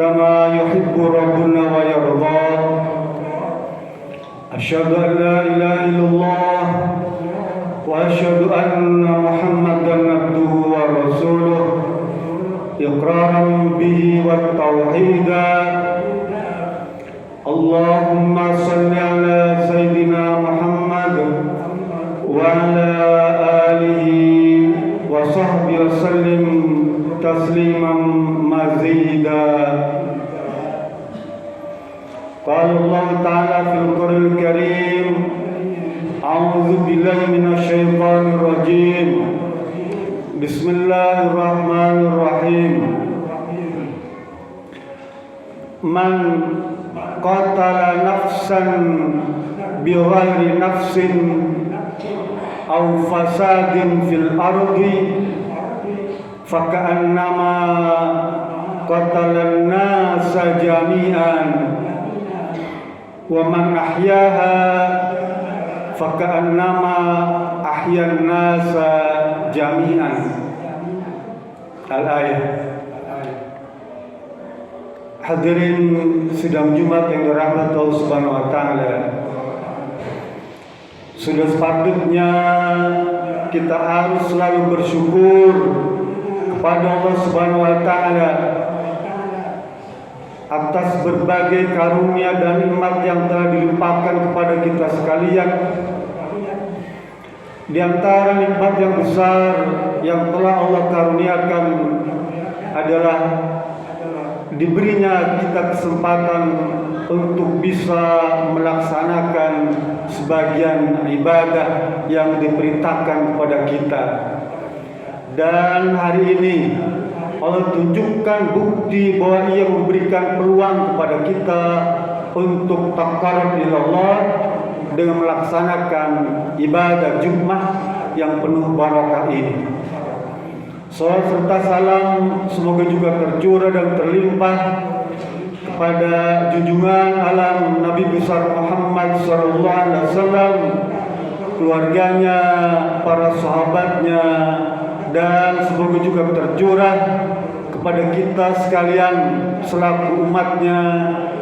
كما يحب ربنا ويرضى. أشهد أن لا إله إلا الله وأشهد أن محمدا عبده ورسوله إقرارا به والتوحيدا. اللهم صل على سيدنا محمد وعلى آله وصحبه وسلم تسليما مزيدا. قال الله تعالى في القرآن الكريم: أعوذ بالله من الشيطان الرجيم. بسم الله الرحمن الرحيم. من قتل نفسا بغير نفس أو فساد في الأرض فكأنما قتل الناس جميعا ومن أحياها فكأنما أحيا الناس جميعا. Al-ayat. Hadirin sidang Jumat yang dirahmati Allah Subhanahu wa taala. Sudah sepatutnya kita harus selalu bersyukur kepada Allah Subhanahu wa taala atas berbagai karunia dan nikmat yang telah dilimpahkan kepada kita sekalian. Di antara nikmat yang besar yang telah Allah karuniakan adalah diberinya kita kesempatan untuk bisa melaksanakan sebagian ibadah yang diperintahkan kepada kita. Dan hari ini Allah tunjukkan bukti bahwa Ia memberikan peluang kepada kita untuk taqarrub ila Allah dengan melaksanakan ibadah Jumat yang penuh barakah ini. Salawat serta salam semoga juga tercurah dan terlimpah kepada junjungan alam Nabi besar Muhammad sallallahu alaihi wasallam, keluarganya, para sahabatnya, dan semoga juga tercurah kepada kita sekalian selaku umatnya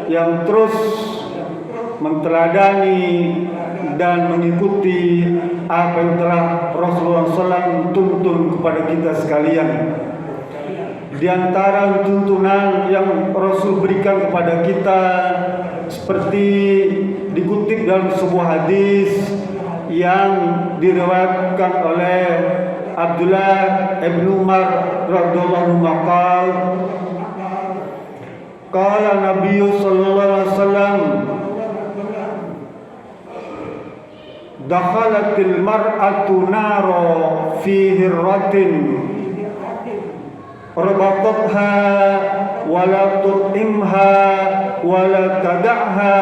yang terus menteladani dan mengikuti apa yang telah Rasulullah SAW tuntun kepada kita sekalian. Di antara tuntunan yang Rasul berikan kepada kita seperti dikutip dalam sebuah hadis yang diriwayatkan oleh Abdullah ibn Umar radhiyallahu anhu, qala Nabi sallallahu alaihi wasallam, dakhalatil mar'atu naro fi hirratin rabatatha wa la tut'imha wa la tad'ha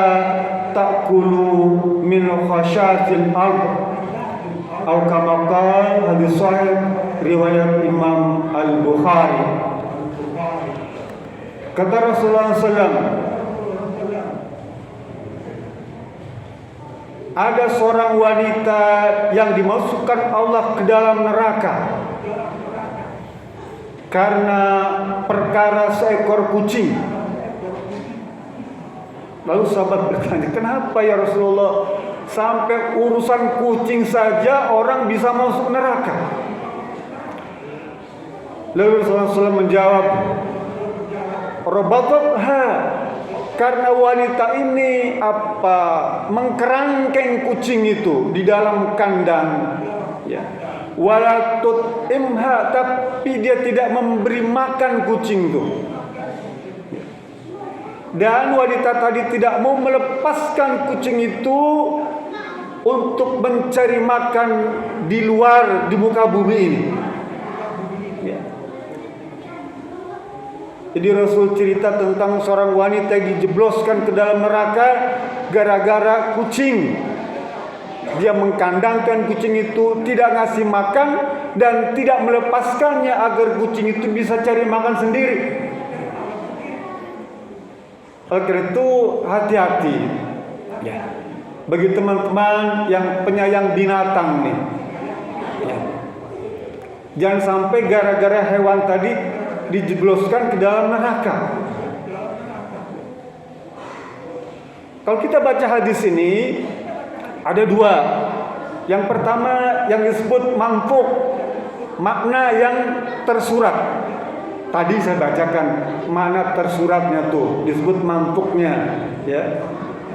ta'kulu min khashatil ard atau kama qala. Hadis sahih riwayat Imam Al-Bukhari. Kata Rasulullah SAW, ada seorang wanita yang dimasukkan Allah ke dalam neraka karena perkara seekor kucing. Lalu sahabat bertanya, kenapa ya Rasulullah, sampai urusan kucing saja orang bisa masuk neraka? Lalu Rasulullah SAW menjawab, rabatatha, karena wanita ini mengkerangkeng kucing itu di dalam kandang, ya. Wala tut'imha, tapi dia tidak memberi makan kucing itu. Dan wanita tadi tidak mau melepaskan kucing itu untuk mencari makan di luar, di muka bumi ini. Ya. Jadi Rasul cerita tentang seorang wanita yang dijebloskan ke dalam neraka gara-gara kucing. Dia mengkandangkan kucing itu, tidak ngasih makan dan tidak melepaskannya agar kucing itu bisa cari makan sendiri. Oleh karena itu hati-hati ya, bagi teman-teman yang penyayang binatang nih ya. Jangan sampai gara-gara hewan tadi dijebloskan ke dalam neraka. Kalau kita baca hadis ini ada dua. Yang pertama yang disebut mantuk, makna yang tersurat. Tadi saya bacakan makna tersuratnya tuh disebut mantuknya, ya.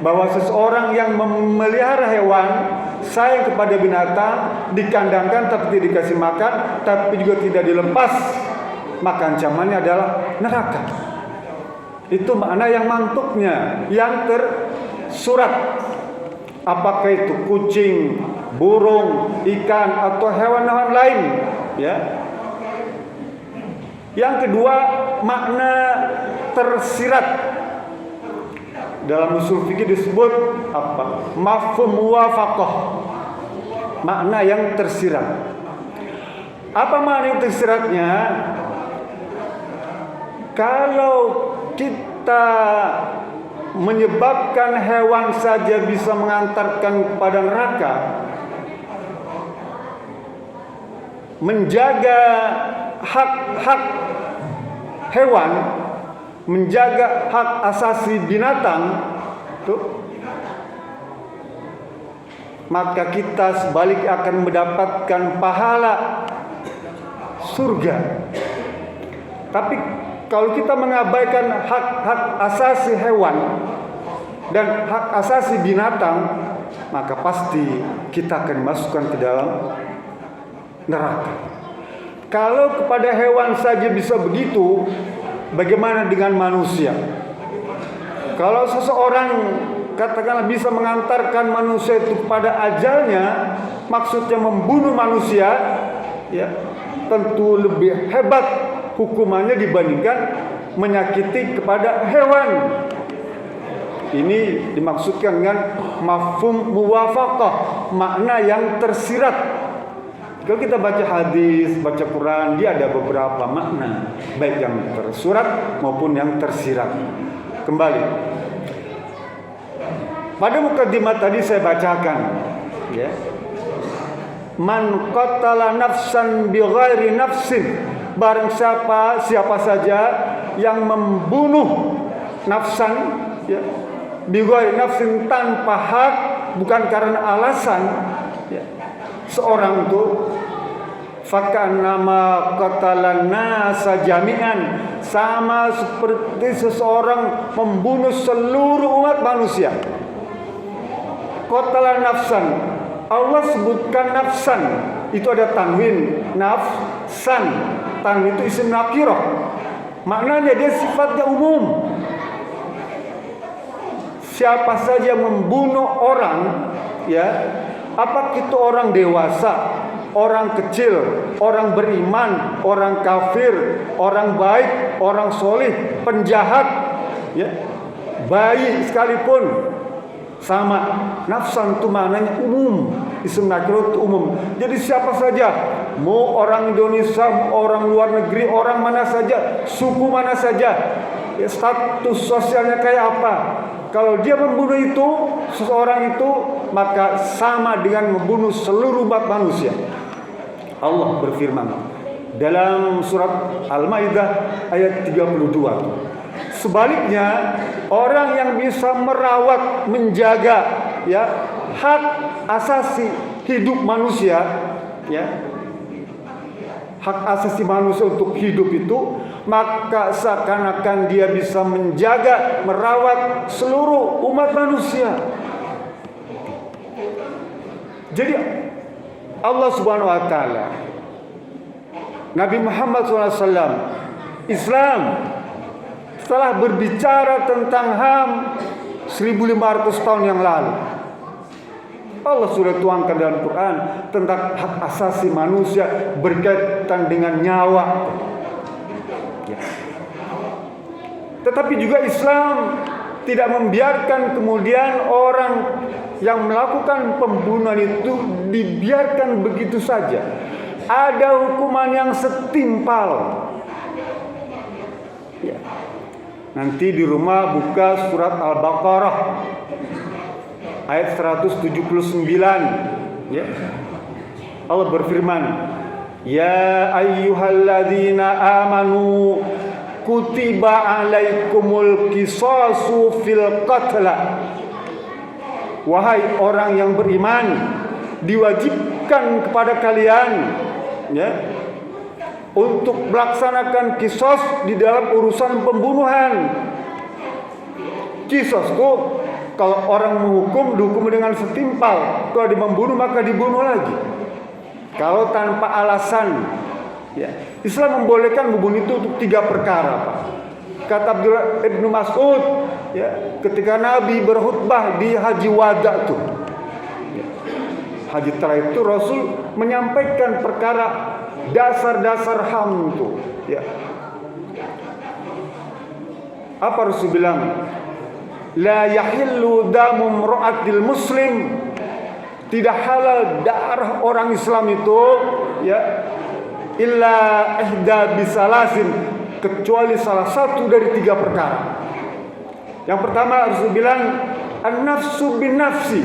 Bahwa seseorang yang memelihara hewan, sayang kepada binatang, dikandangkan tapi tidak dikasih makan, tapi juga tidak dilepas, maka ancamannya adalah neraka. Itu makna yang mantuknya, yang tersurat. Apakah itu kucing, burung, ikan, atau hewan-hewan lain, ya. Yang kedua, makna tersirat. Dalam usul fikih disebut apa? Mafhum muwafaqah. Makna yang tersirat. Apa makna yang tersiratnya? Kalau kita menyebabkan hewan saja bisa mengantarkan kepada neraka, menjaga hak-hak hewan, menjaga hak asasi binatang, tuh, maka kita sebaliknya akan mendapatkan pahala surga. Tapi kalau kita mengabaikan hak-hak asasi hewan dan hak asasi binatang, maka pasti kita akan masukkan ke dalam neraka. Kalau kepada hewan saja bisa begitu, bagaimana dengan manusia? Kalau seseorang katakanlah bisa mengantarkan manusia itu kepada ajalnya, maksudnya membunuh manusia, ya, tentu lebih hebat hukumannya dibandingkan menyakiti kepada hewan. Ini dimaksudkan dengan mafhum muwafaqah, makna yang tersirat. Kalau kita baca hadis, baca Quran, dia ada beberapa makna, baik yang tersurat maupun yang tersirat. Kembali, pada mukadimah tadi saya bacakan, ya, man qatala nafsan bighairi nafsin, barang siapa saja yang membunuh nafsan, ya, bighairi nafsin, tanpa hak, bukan karena alasan, ya, seorang itu fakannama qatalan nasa jami'an, sama seperti seseorang membunuh seluruh umat manusia. Qatalan nafsan, Allah sebutkan nafsan, itu ada tanwin, nafsan. Tanwin itu isim nakirah, maknanya dia sifatnya umum. Siapa saja membunuh orang, ya, apakah itu orang dewasa, orang kecil, orang beriman, orang kafir, orang baik, orang solih, penjahat, ya, bayi sekalipun, sama. Nafsan itu maknanya umum, isim nakirah itu umum. Jadi siapa saja, mau orang Indonesia, mau orang luar negeri, orang mana saja, suku mana saja, ya, status sosialnya kayak apa, kalau dia membunuh itu, seseorang itu, maka sama dengan membunuh seluruh umat manusia. Allah berfirman dalam surat Al-Maidah ayat 32. Sebaliknya, orang yang bisa merawat, menjaga, ya, hak asasi hidup manusia, ya, hak asasi manusia untuk hidup itu, maka seakan-akan dia bisa menjaga, merawat seluruh umat manusia. Jadi Allah Subhanahu wa taala, Nabi Muhammad SAW, Islam setelah berbicara tentang HAM 1500 tahun yang lalu, Allah sudah tuangkan dalam Quran tentang hak asasi manusia berkaitan dengan nyawa. Ya. Tetapi juga Islam tidak membiarkan kemudian orang yang melakukan pembunuhan itu dibiarkan begitu saja. Ada hukuman yang setimpal. Ya. Nanti di rumah buka surat Al-Baqarah ayat 179, ya. Allah berfirman, ya ayyuhalladzina amanu kutiba alaikumul qisasu fil qatla wahai orang yang beriman, diwajibkan kepada kalian, ya, untuk melaksanakan kisos di dalam urusan pembunuhan. Kisos itu kalau orang menghukum, dihukum dengan setimpal. Kalau dia membunuh maka dibunuh lagi. Kalau tanpa alasan, ya, Islam membolehkan membunuh itu untuk 3 perkara, Pak. Kata Abdullah Ibnu Mas'ud, ya, ketika Nabi berkhutbah di Haji Wada tuh, ya, haji terakhir itu Rasul menyampaikan perkara dasar-dasar HAM itu, ya. Apa Rasul bilang? La yahillu damu imra'atil muslim. Tidak halal darah orang Islam itu, ya, illa ihda bisalasin, kecuali salah satu dari 3 perkara. Yang pertama Rasul bilang an-nafsu bin nafsi.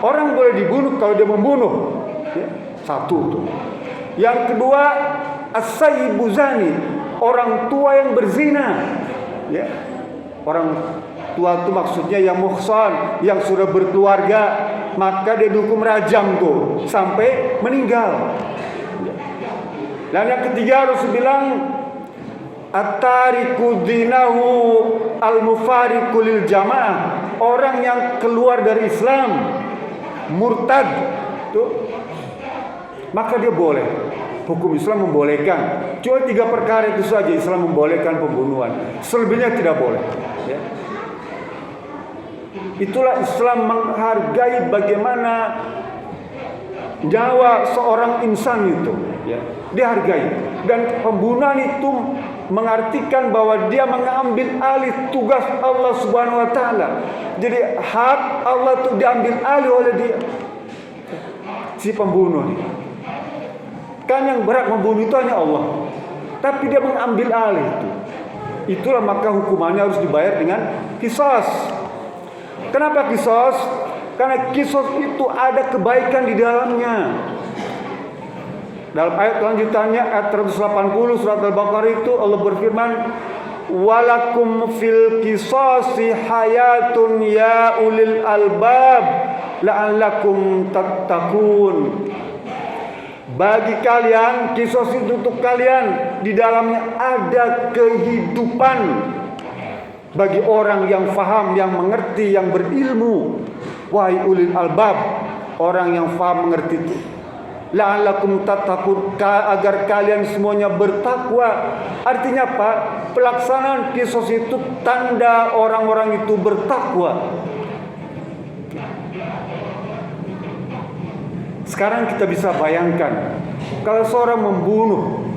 Orang boleh dibunuh kalau dia membunuh, ya, satu tuh. Yang kedua as-sayyibu zani, orang tua yang berzina, ya. Orang tua itu maksudnya yang muhsan, yang sudah berkeluarga, maka dia dihukum rajam tuh sampai meninggal. Dan yang ketiga Rasul bilang at-tariku dinahu al-mufariqu lil jamaah, orang yang keluar dari Islam, murtad tuh, maka dia boleh. Hukum Islam membolehkan. Cuma 3 perkara itu saja Islam membolehkan pembunuhan. Selebihnya tidak boleh, ya. Itulah Islam menghargai bagaimana nyawa seorang insan itu, ya, dihargai. Dan pembunuhan itu mengartikan bahwa dia mengambil alih tugas Allah Subhanahu wa taala. Jadi hak Allah itu diambil alih oleh dia, si pembunuh ini. Kan yang berhak membunuh itu hanya Allah, tapi dia mengambil alih itu. Itulah maka hukumannya harus dibayar dengan kisos. Kenapa kisos? Karena kisos itu ada kebaikan di dalamnya. Dalam ayat lanjutannya, ayat 180 surat Al-Baqarah itu Allah berfirman, walakum fil qisasi hayatun ya ulil albab la'allakum tattaqun. Bagi kalian, kisos itu untuk kalian, di dalamnya ada kehidupan bagi orang yang faham, yang mengerti, yang berilmu. Wahai ulil albab, orang yang faham mengerti itu. La'allakum tattaqun, agar kalian semuanya bertakwa. Artinya apa? Pelaksanaan kisos itu tanda orang-orang itu bertakwa. Sekarang kita bisa bayangkan, kalau seorang membunuh,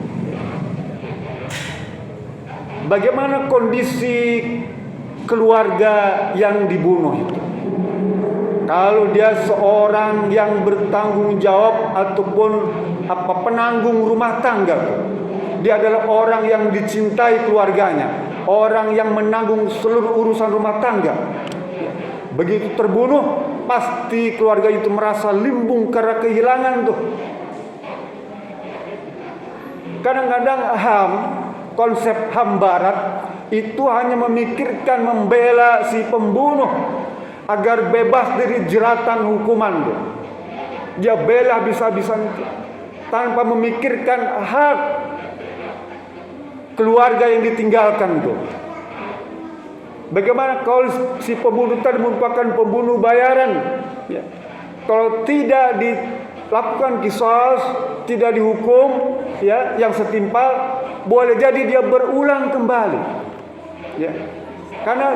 bagaimana kondisi keluarga yang dibunuh itu? Kalau dia seorang yang bertanggung jawab ataupun penanggung rumah tangga, dia adalah orang yang dicintai keluarganya, orang yang menanggung seluruh urusan rumah tangga. Begitu terbunuh, pasti keluarga itu merasa limbung karena kehilangan tuh. Kadang-kadang konsep HAM Barat itu hanya memikirkan membela si pembunuh agar bebas dari jeratan hukuman tuh. Dia bela habis-habisan itu, tanpa memikirkan hak keluarga yang ditinggalkan tuh. Bagaimana kalau si pembunuh tadi merupakan pembunuh bayaran, ya. Kalau tidak dilakukan kisos, tidak dihukum, ya, yang setimpal, boleh jadi dia berulang kembali, ya. Karena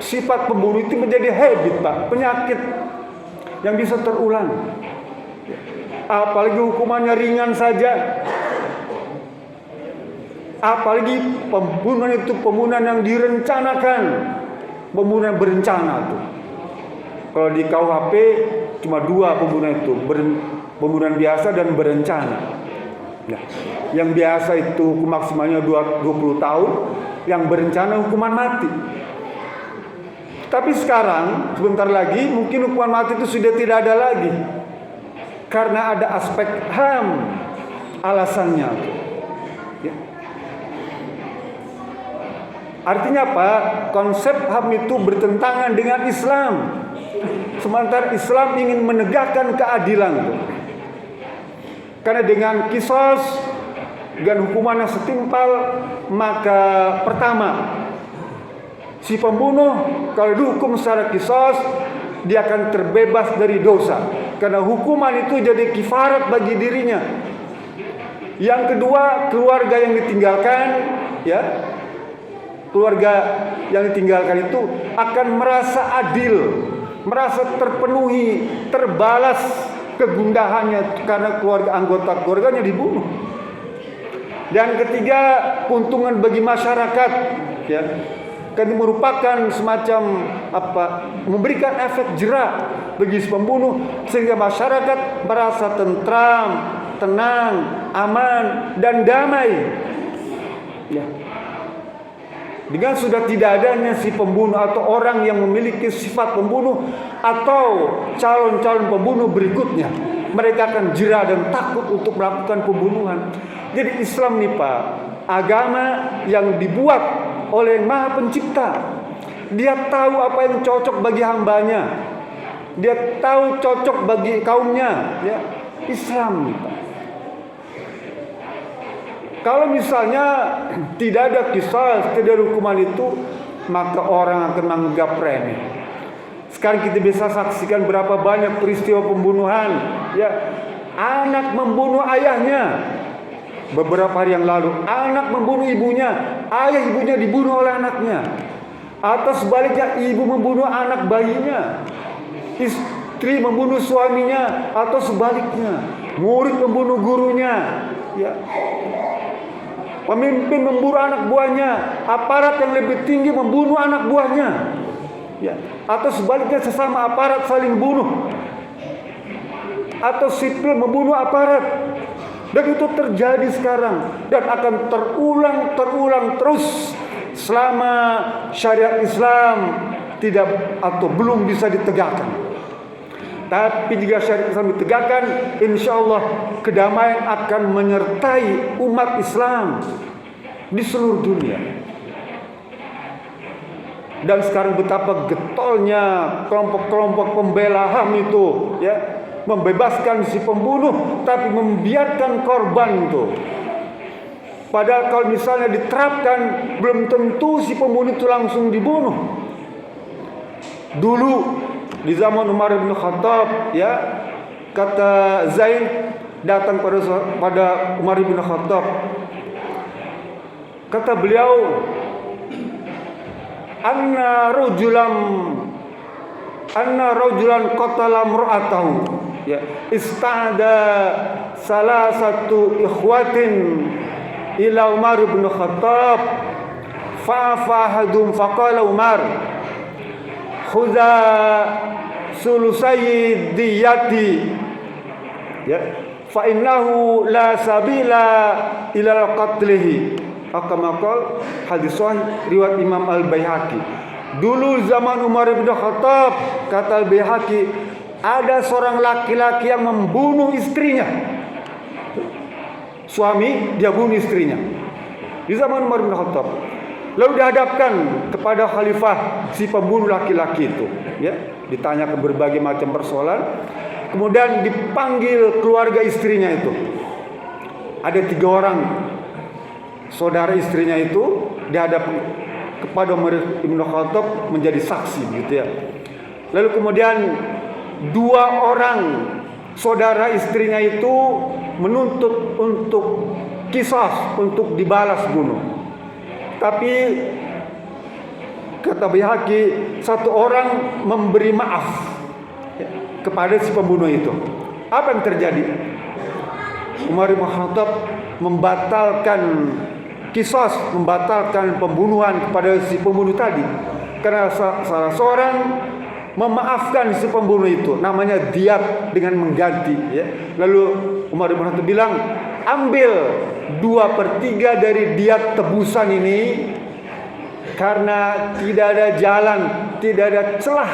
sifat pembunuh itu menjadi habit, Pak, penyakit yang bisa terulang. Apalagi hukumannya ringan saja. Apalagi pembunuhan itu pembunuhan yang direncanakan, pembunuhan berencana tuh. Kalau di KUHP cuma 2 pembunuhan itu, pembunuhan biasa dan berencana. Nah, yang biasa itu hukum maksimalnya 20 tahun, yang berencana hukuman mati. Tapi sekarang sebentar lagi mungkin hukuman mati itu sudah tidak ada lagi, karena ada aspek HAM alasannya. Ya. Artinya apa? Konsep HAM itu bertentangan dengan Islam. Sementara Islam ingin menegakkan keadilan tuh. Karena dengan kisos, dengan hukuman yang setimpal, maka pertama, si pembunuh kalau dihukum secara kisos, dia akan terbebas dari dosa. Karena hukuman itu jadi kifarat bagi dirinya. Yang kedua, keluarga yang ditinggalkan, ya, keluarga yang ditinggalkan itu akan merasa adil, merasa terpenuhi, terbalas kegundahannya karena anggota keluarganya dibunuh. Dan ketiga, keuntungan bagi masyarakat, ya, kan merupakan semacam memberikan efek jera bagi si pembunuh sehingga masyarakat merasa tentram, tenang, aman dan damai. Ya. Dengan sudah tidak adanya si pembunuh atau orang yang memiliki sifat pembunuh atau calon-calon pembunuh berikutnya, mereka akan jera dan takut untuk melakukan pembunuhan. Jadi Islam nih Pak, agama yang dibuat oleh Yang Maha Pencipta. Dia tahu apa yang cocok bagi hambanya, dia tahu cocok bagi kaumnya, ya. Islam nih Pak. Kalau misalnya tidak ada kisah, tidak ada hukuman itu, maka orang akan menganggap remeh. Sekarang kita bisa saksikan berapa banyak peristiwa pembunuhan, ya. Anak membunuh ayahnya. Beberapa hari yang lalu, anak membunuh ibunya, ayah ibunya dibunuh oleh anaknya. Atau sebaliknya, ibu membunuh anak bayinya, istri membunuh suaminya, atau sebaliknya, murid membunuh gurunya, ya. Pemimpin membunuh anak buahnya, aparat yang lebih tinggi membunuh anak buahnya, ya. Atau sebaliknya, sesama aparat saling bunuh, atau sipil membunuh aparat. Dan itu terjadi sekarang dan akan terulang terus selama syariat Islam tidak atau belum bisa ditegakkan. Tapi jika syariat Islam ditegakkan, insya Allah kedamaian akan menyertai umat Islam di seluruh dunia. Dan sekarang betapa getolnya kelompok-kelompok pembela HAM itu, ya, membebaskan si pembunuh tapi membiarkan korban itu. Padahal kalau misalnya diterapkan, belum tentu si pembunuh itu langsung dibunuh. Dulu di zaman Umar bin Khattab, ya, kata Zaid datang pada Umar bin Khattab, kata beliau, anna rajulan qatala imra'atahu, ya, istada salah satu ikhwatin ila Umar bin Khattab fa'afahadum faqala Umar khudha sulusai diyati, ya, fa innahu la sabila ila qatlihi. Akamakal hadis sahih riwayat Imam Al-Baihaqi. Dulu zaman Umar bin Khattab, kata Al-Baihaqi, ada seorang laki-laki yang membunuh istrinya. Suami dia bunuh istrinya di zaman Umar bin Khattab. Lalu dihadapkan kepada khalifah si pembunuh laki-laki itu, ya, ditanyakan berbagai macam persoalan. Kemudian dipanggil keluarga istrinya itu. Ada 3 orang saudara istrinya itu dihadap kepada Umar bin Khattab menjadi saksi, gitu ya. Lalu kemudian 2 orang saudara istrinya itu menuntut untuk kisas, untuk dibalas bunuh. Tapi kata Baihaqi, 1 orang memberi maaf, ya, kepada si pembunuh itu. Apa yang terjadi? Umar bin Khattab membatalkan kisas, membatalkan pembunuhan kepada si pembunuh tadi, karena salah seorang memaafkan si pembunuh itu, namanya diat dengan mengganti, ya. Lalu Umar bin Khattab bilang, ambil 2/3 dari diat tebusan ini, karena tidak ada jalan, tidak ada celah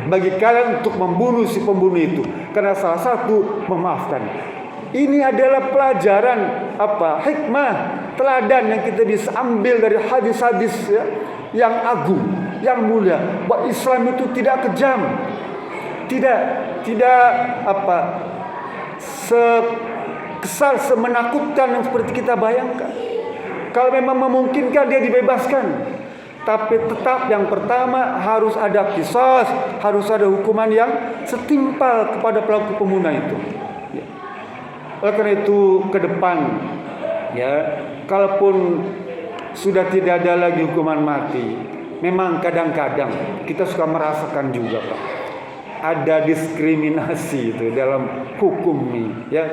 bagi kalian untuk membunuh si pembunuh itu, karena salah satu memaafkan. Ini adalah pelajaran hikmah, teladan yang kita bisa ambil dari hadis-hadis, ya, yang agung. yang mulia, bahwa Islam itu tidak kejam, tidak sekesal, semenakutkan yang seperti kita bayangkan. Kalau memang memungkinkan dia dibebaskan, tapi tetap yang pertama harus ada qisas, harus ada hukuman yang setimpal kepada pelaku pembunuhan itu. Ya. Oleh karena itu ke depan, ya, kalaupun sudah tidak ada lagi hukuman mati, memang kadang-kadang kita suka merasakan juga, Pak, ada diskriminasi itu dalam hukum ini, ya.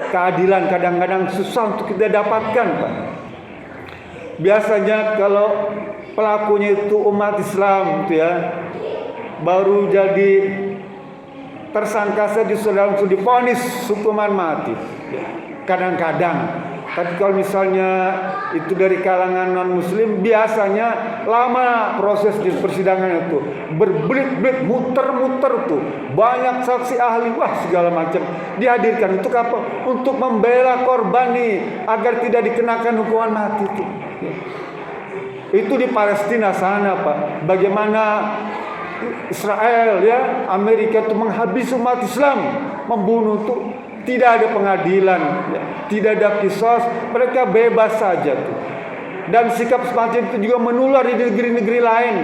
Keadilan kadang-kadang susah untuk kita dapatkan, Pak. Biasanya kalau pelakunya itu umat Islam, itu ya, baru jadi tersangka saja sudah langsung divonis hukuman mati. Kadang-kadang. Tapi kalau misalnya itu dari kalangan non-muslim, biasanya lama proses di persidangan itu, berbelit-belit, muter-muter tuh, banyak saksi ahli, wah segala macam dihadirkan. Untuk apa? Untuk membela korban nih, agar tidak dikenakan hukuman mati tuh. Itu di Palestina sana, Pak. Bagaimana Israel, ya, Amerika itu menghabisi umat Islam, membunuh tuh. Tidak ada pengadilan, ya, tidak ada qisas, mereka bebas saja tuh. Dan sikap semacam itu juga menular di negeri-negeri lain,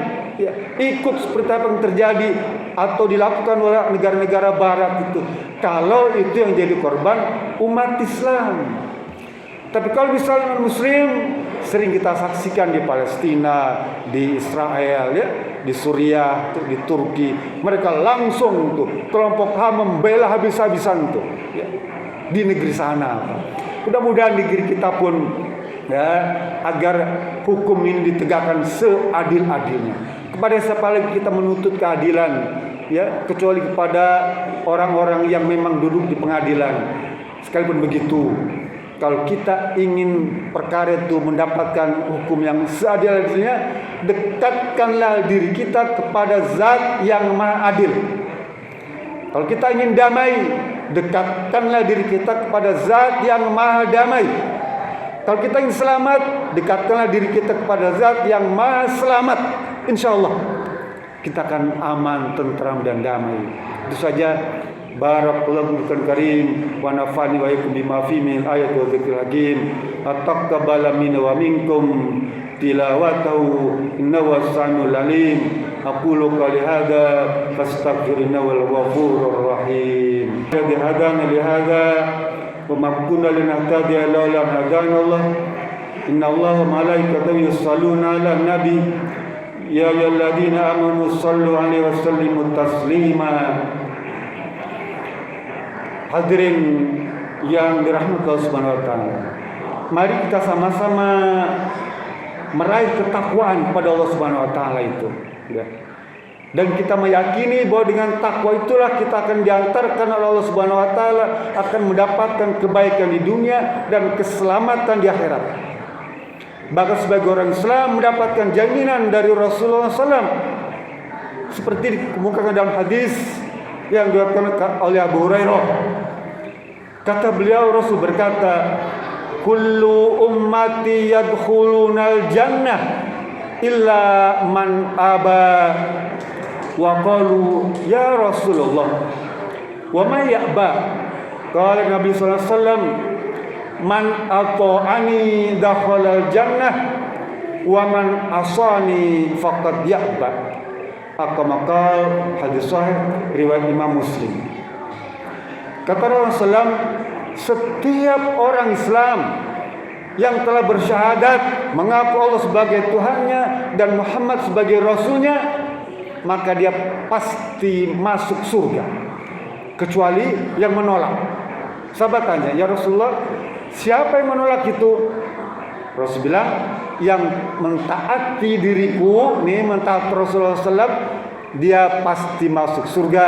ya, ikut seperti apa yang terjadi atau dilakukan oleh negara-negara barat itu. Kalau itu yang jadi korban umat Islam. Tapi kalau misalnya muslim, sering kita saksikan di Palestina, di Israel, ya, di Suriah, di Turki, mereka langsung tuh kelompok HAM membela habis-habisan tuh, ya, di negeri sana. Mudah-mudahan negeri kita pun, ya, agar hukum ini ditegakkan seadil-adilnya. Kepada siapa lagi kita menuntut keadilan, ya, kecuali kepada orang-orang yang memang duduk di pengadilan. Sekalipun begitu, kalau kita ingin perkara itu mendapatkan hukum yang seadil-adilnya, dekatkanlah diri kita kepada Zat yang Maha Adil. Kalau kita ingin damai, dekatkanlah diri kita kepada Zat yang Maha Damai. Kalau kita ingin selamat, dekatkanlah diri kita kepada Zat yang Maha Selamat. Insya Allah kita akan aman, tentram dan damai. Itu saja. Barakallahu fiikum karim wa nafa'ani wa iyyakum bima fihi min ayati wa dzikril hakim. Taqabbal minna wa minkum tilawatahu innahu was-sami'ul 'alim. Aqulu qali hadza fastaghfiruhu wal ghafurur rahim. Qad hadana li hadza wa ma kunna linahtadiya laula an hadana Allah. Inna Allaha wa malaikatahu yusholluna 'alan nabi. Ya ayyuhalladzina amanu shallu 'alaihi wa sallimu taslima. Hadirin yang dirahmati Allah Subhanahu wa taala. Mari kita sama-sama meraih ketakwaan kepada Allah Subhanahu wa taala itu, ya. Dan kita meyakini bahwa dengan takwa itulah kita akan diantarkan oleh Allah Subhanahu wa taala, akan mendapatkan kebaikan di dunia dan keselamatan di akhirat. Bahkan sebagai orang Islam mendapatkan jaminan dari Rasulullah SAW, seperti dikemukakan dalam hadis yang diriwayatkan oleh Abu Hurairah. Kata beliau, Rasul berkata, kullu ummati yadkhulunal jannah illa man aba. Wa qalu ya Rasulullah wa man ya'ba? Qala Nabi sallallahu alaihi wasallam, man ata'ani dakhalal jannah wa man asani faqad ya'ba. Akamakal hadis sahih riwayat Imam Muslim. Kata Rasulullah, setiap orang Islam yang telah bersyahadat mengaku Allah sebagai Tuhannya dan Muhammad sebagai Rasulnya, maka dia pasti masuk surga, kecuali yang menolak. Sahabat tanya, ya Rasulullah, siapa yang menolak itu? Rasul bilang, yang mentaati diriku, nih mentaati Rasulullah SAW, dia pasti masuk surga.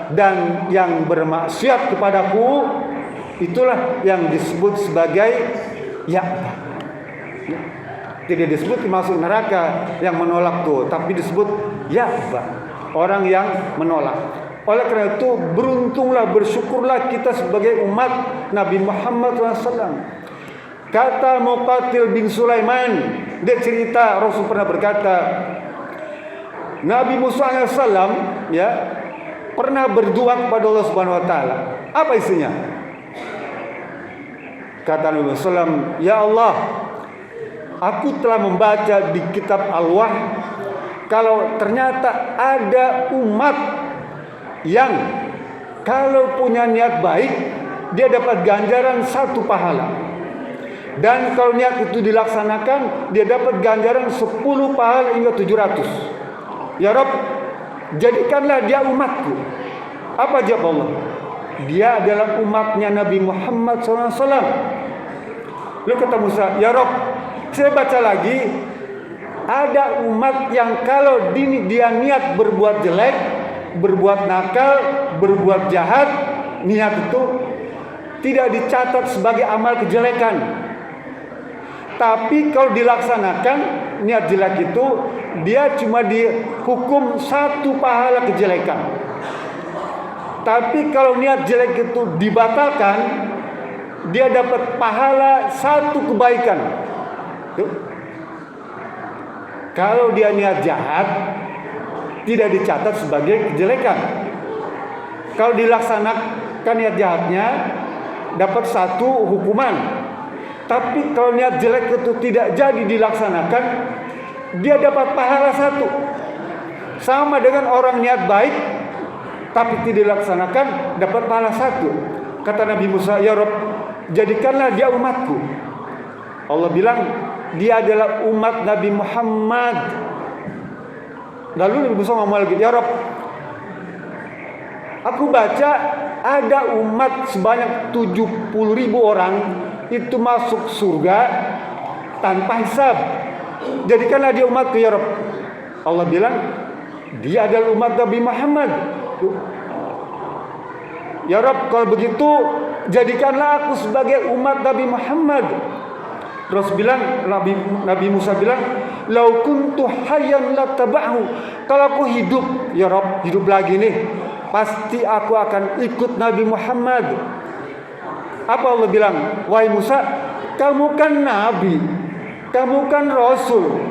Dan yang bermaksiat kepadaku, itulah yang disebut sebagai ya'ba. Tidak disebut masuk neraka yang menolak tuh, tapi disebut ya'ba, orang yang menolak. Oleh karena itu, beruntunglah, bersyukurlah kita sebagai umat Nabi Muhammad SAW. Kata Muqatil bin Sulaiman, dia cerita Rasul pernah berkata, Nabi Musa alaihissalam ya pernah berdoa kepada Allah Subhanahu wa taala. Apa isinya? Kata Nabi Musa SAW, ya Allah, aku telah membaca di kitab Al-Wahyi kalau ternyata ada umat yang kalau punya niat baik dia dapat ganjaran 1 pahala, dan kalau niat itu dilaksanakan dia dapat ganjaran 10 pahala hingga 700. Ya Rabb, jadikanlah dia umatku. Apa jawab Allah? Dia adalah umatnya Nabi Muhammad SAW. Lalu kata Musa, ya Rob, saya baca lagi, ada umat yang kalau dia niat berbuat jelek, berbuat nakal, berbuat jahat, niat itu tidak dicatat sebagai amal kejelekan. Tapi kalau dilaksanakan niat jelek itu, dia cuma dihukum 1 pahala kejelekan. Tapi kalau niat jelek itu dibatalkan, dia dapat pahala 1 kebaikan. Tuh. Kalau dia niat jahat, tidak dicatat sebagai kejelekan. Kalau dilaksanakan niat jahatnya, dapat 1 hukuman. Tapi kalau niat jelek itu tidak jadi dilaksanakan, dia dapat pahala 1. Sama dengan orang niat baik tapi tidak dilaksanakan, dapat pahala 1. Kata Nabi Musa, ya Rabb, jadikanlah dia umatku. Allah bilang dia adalah umat Nabi Muhammad. Lalu Nabi Musa ngomong lagi, ya Rabb, aku baca ada umat sebanyak 70.000 orang itu masuk surga tanpa hisab. Jadikanlah dia umatku ya Rabb. Allah bilang dia adalah umat Nabi Muhammad. Ya Rabb, kalau begitu jadikanlah aku sebagai umat Nabi Muhammad. Terus bilang Nabi Musa bilang, lau kuntu hayyan lattaba'hu. Kalau aku hidup, ya Rabb, hidup lagi nih, pasti aku akan ikut Nabi Muhammad. Apa Allah bilang? Wahai Musa, kamu kan nabi, kamu kan rasul.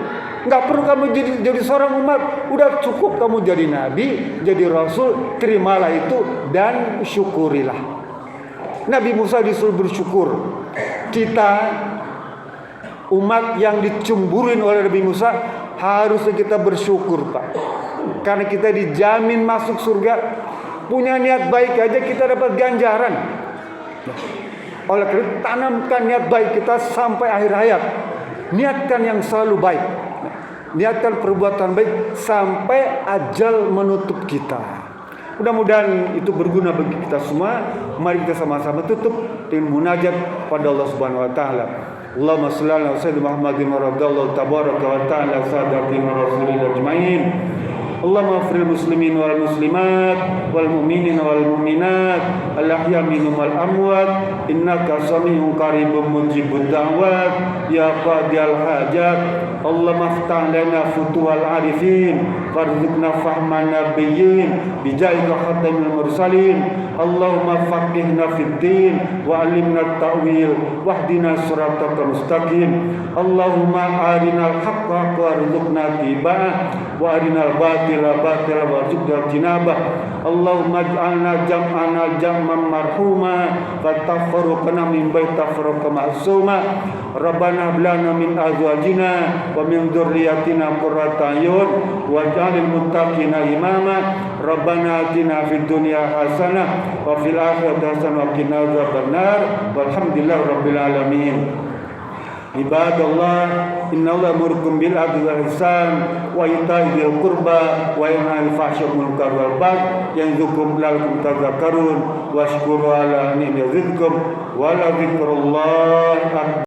Enggak perlu kamu jadi seorang umat, udah cukup kamu jadi nabi, jadi rasul, terimalah itu dan syukurilah. Nabi Musa disuruh bersyukur. Kita umat yang dicemburuin oleh Nabi Musa harusnya kita bersyukur, Pak. Karena kita dijamin masuk surga. Punya niat baik aja kita dapat ganjaran. Oleh karena tanamkan niat baik kita sampai akhir hayat. Niatkan yang selalu baik. Niatkan perbuatan baik sampai ajal menutup kita. Mudah-mudahan itu berguna bagi kita semua. Mari kita sama-sama tutup dengan munajat pada Allah Subhanahu wa taala. Allahumma shalli ala sayyidina Muhammadin wa radhiyallahu tabaraka wa ta'ala sadatina rasulil ajmain. Allahumma ighfir muslimin wal muslimat wal mu'minin wal mu'minat al ahya minhum wal amwat innaka sami'un qaribun mujibud da'wat ya qadiyal hajat. Allahumma iftah lana futuhal arifin warzuqna fahman nabiyyin bijaika khatamil mursalin. Allahumma faqihna fid din wa 'allimna at-ta'wil wahdina siratal mustaqim. Allahumma arinal haqqa warzuqna ittiba'ah wa arinal batila batila warzuqna tinabah. Allahumma ij'alna jam'ana jam'an marhuma wa tafarruqna min baiti tafarruqa ma'suma. Rabbana hab lana min azwajina wa min dzurriyyatina qurrata a'yun waj'alil muttaqina imama. Rabbana atina fid dunya hasanah wa fil akhirati hasanah wa qina adzabannar. Walhamdulillahi rabbil alamin. Ibadallah, innallaha ya'murukum bil 'adli wal ihsan wa ita'i dzil qurba wa yanha 'anil fahsya'i wal munkari wal baghi ya'idzukum la'allakum tadhakkarun washkuru ala ni'mati yazidkum wa la dzikrullahi akbar.